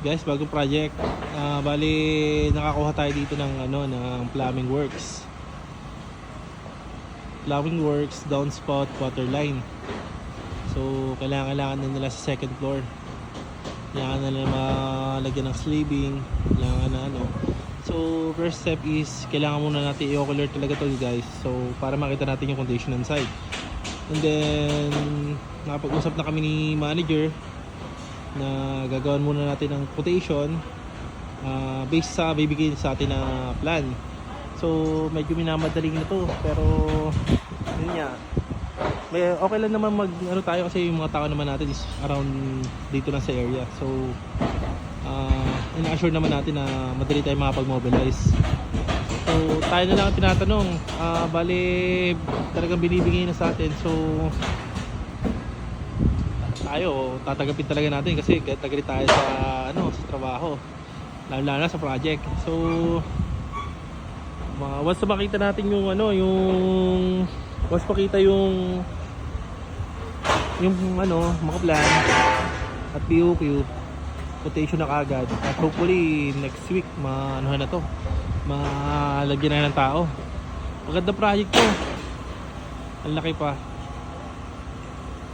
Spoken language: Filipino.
Guys, bagong project. Bali nakakuha tayo dito ng ng plumbing works. Plumbing works, downspout, water line. So kailangan na nila sa second floor. Kailangan na nila malagyan ng sleeving, kailangan na So first step is kailangan muna natin i-ocular talaga to guys. So para makita natin yung condition ng site. And then nakapag-usap na kami ni manager na gagawin muna natin ng quotation based sa bibigyan sa atin na plan. So medyo minamadaling na to, pero yun nga, okay lang naman tayo kasi yung mga tao naman natin is around dito lang sa area. So ina-assure naman natin na madali tayo makapag-mobilize. So tayo na lang ang tinatanong, bali talagang binibigay na sa atin. So tayo tatagapin talaga natin kasi tagalit tayo sa sa trabaho, lalo na sa project. So once makita natin yung once makita yung mga plan at POQ quotation na kagad, at hopefully next week na to, malagyan na ng tao. Maganda project to, ang laki pa.